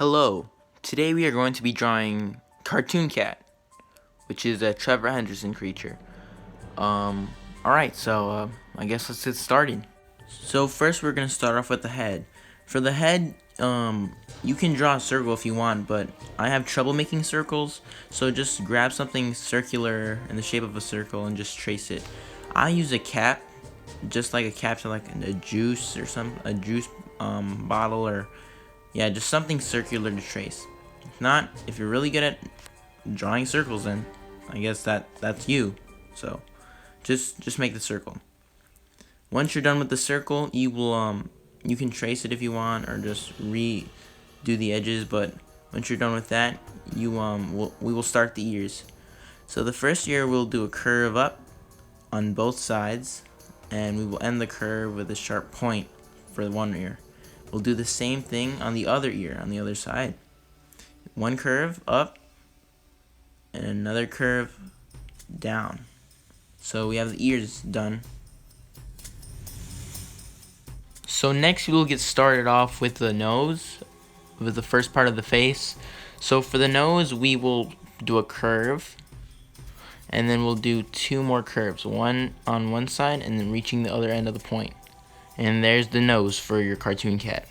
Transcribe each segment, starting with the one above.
Hello, today we are going to be drawing Cartoon Cat, which is a Trevor Henderson creature. Alright, so I guess let's get started. So first we're going to start off with the head. For the head, you can draw a circle if you want, but I have trouble making circles, so just grab something circular in the shape of a circle and just trace it. I use a cap, just like a cap to like a juice or a juice bottle, or yeah, just something circular to trace. If not, if you're really good at drawing circles, then I guess that's you. So just make the circle. Once you're done with the circle, you can trace it if you want, or just redo the edges. But once you're done with that, we will start the ears. So the first ear, we'll do a curve up on both sides, and we will end the curve with a sharp point for one ear. We'll do the same thing on the other ear, on the other side. One curve up, and another curve down. So we have the ears done. So next we'll get started off with the nose, with the first part of the face. So for the nose, we will do a curve, and then we'll do two more curves, one on one side and then reaching the other end of the point. And there's the nose for your cartoon cat.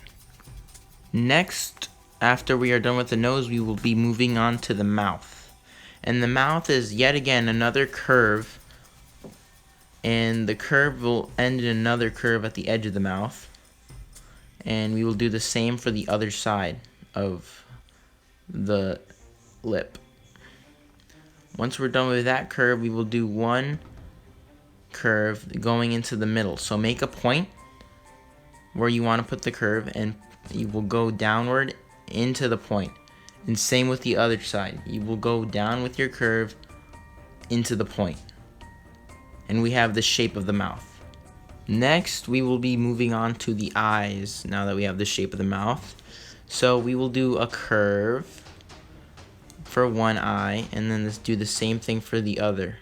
Next, after we are done with the nose, we will be moving on to the mouth. And the mouth is yet again another curve, and the curve will end in another curve at the edge of the mouth. And we will do the same for the other side of the lip. Once we're done with that curve, we will do one curve going into the middle. So make a point where you want to put the curve, and you will go downward into the point. And same with the other side. You will go down with your curve into the point. And we have the shape of the mouth. Next, we will be moving on to the eyes now that we have the shape of the mouth. So we will do a curve for one eye, and then let's do the same thing for the other.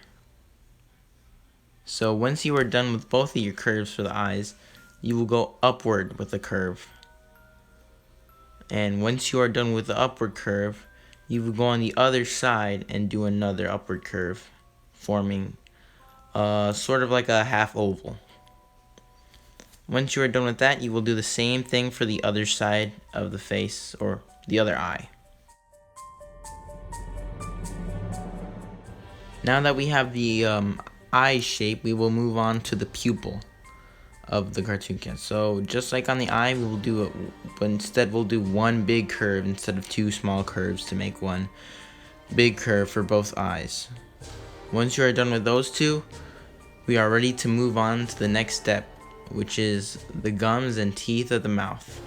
So once you are done with both of your curves for the eyes, you will go upward with the curve. And once you are done with the upward curve, you will go on the other side and do another upward curve, forming sort of like a half oval. Once you are done with that, you will do the same thing for the other side of the face, or the other eye. Now that we have the eye shape, we will move on to the pupil of the cartoon cat. So just like on the eye, we will do it, but instead we'll do one big curve instead of two small curves to make one big curve for both eyes. Once you are done with those two, we are ready to move on to the next step, which is the gums and teeth of the mouth.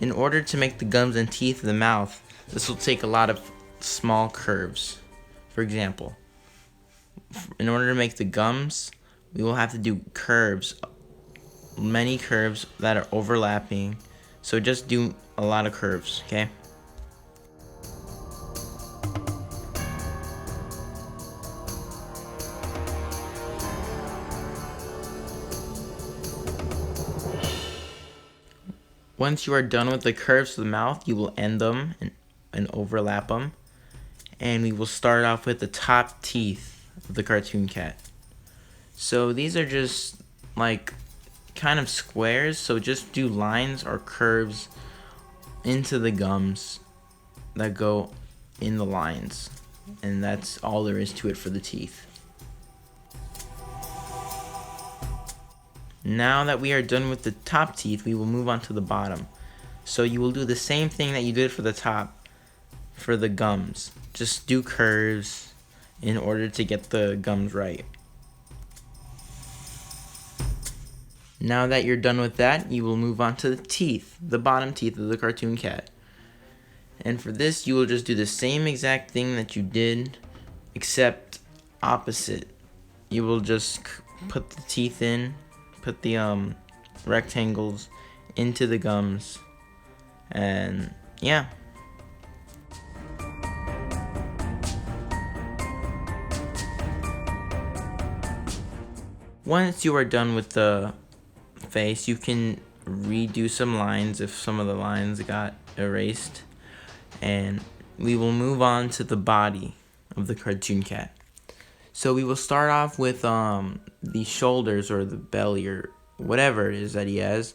In order to make the gums and teeth of the mouth, this will take a lot of small curves. For example, in order to make the gums, we will have to do curves, many curves that are overlapping. So just do a lot of curves, okay? Once you are done with the curves of the mouth, you will end them and overlap them. And we will start off with the top teeth of the cartoon cat. So these are just like kind of squares, so just do lines or curves into the gums that go in the lines. And that's all there is to it for the teeth. Now that we are done with the top teeth, we will move on to the bottom. So you will do the same thing that you did for the top for the gums. Just do curves in order to get the gums right. Now that you're done with that, you will move on to the teeth, the bottom teeth of the cartoon cat. And for this, you will just do the same exact thing that you did, except opposite. You will just put the teeth in, put the rectangles into the gums, and yeah. Once you are done with the face, you can redo some lines if some of the lines got erased. And we will move on to the body of the cartoon cat. So we will start off with the shoulders or the belly or whatever it is that he has.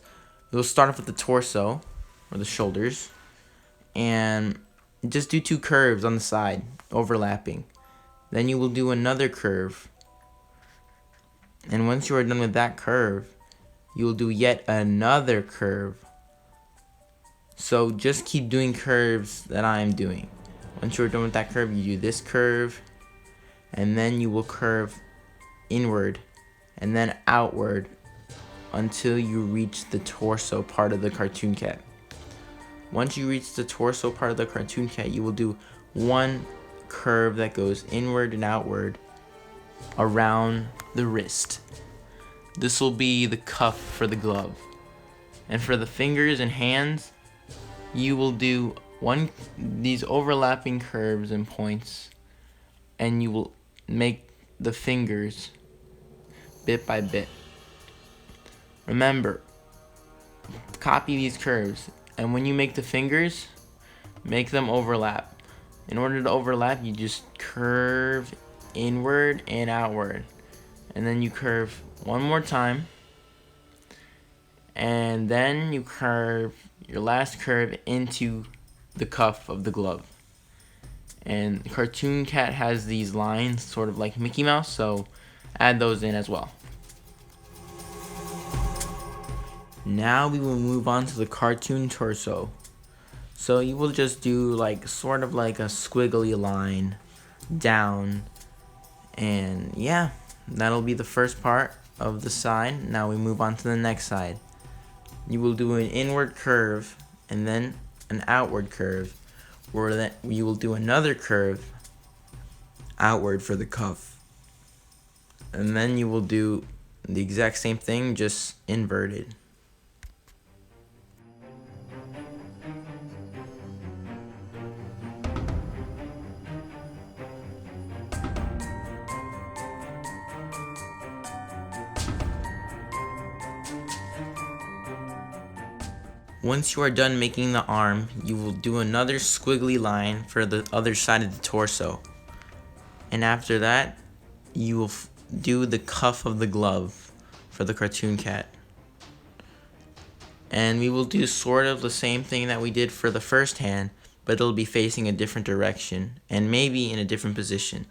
We'll start off with the torso or the shoulders and just do 2 curves on the side, overlapping. Then you will do another curve. And once you are done with that curve, you will do yet another curve. So just keep doing curves that I am doing. Once you're done with that curve, you do this curve, and then you will curve inward and then outward until you reach the torso part of the cartoon cat. Once you reach the torso part of the cartoon cat, you will do 1 curve that goes inward and outward around the wrist. This will be the cuff for the glove. And for the fingers and hands, you will do these overlapping curves and points, and you will make the fingers bit by bit. Remember, copy these curves, and when you make the fingers, make them overlap. In order to overlap, you just curve inward and outward, and then you curve 1 more time, and then you curve your last curve into the cuff of the glove. And the cartoon cat has these lines sort of like Mickey Mouse, so add those in as well. Now we will move on to the cartoon torso. So you will just do like sort of like a squiggly line down, and yeah, that'll be the first part of the side. Now we move on to the next side. You will do an inward curve and then an outward curve, where then you will do another curve outward for the cuff, and then you will do the exact same thing, just inverted. Once you are done making the arm, you will do another squiggly line for the other side of the torso. And after that, you will do the cuff of the glove for the cartoon cat. And we will do sort of the same thing that we did for the first hand, but it'll be facing a different direction and maybe in a different position.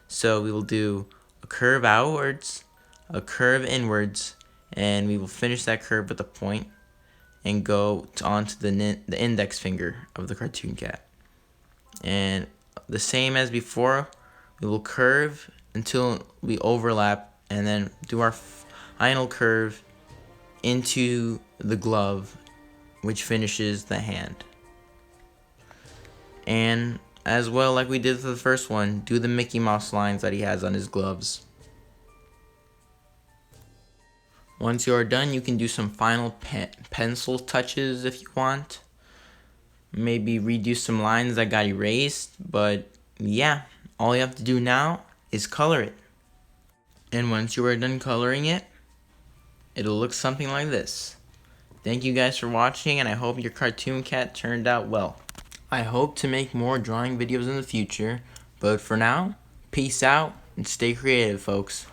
So we will do a curve outwards, a curve inwards, and we will finish that curve with a point and go onto the index finger of the cartoon cat. And the same as before, we will curve until we overlap and then do our final curve into the glove, which finishes the hand. And as well, like we did for the first one, do the Mickey Mouse lines that he has on his gloves. Once you are done, you can do some final pencil touches if you want. Maybe redo some lines that got erased, but yeah, all you have to do now is color it. And once you are done coloring it, it'll look something like this. Thank you guys for watching, and I hope your cartoon cat turned out well. I hope to make more drawing videos in the future, but for now, peace out and stay creative, folks.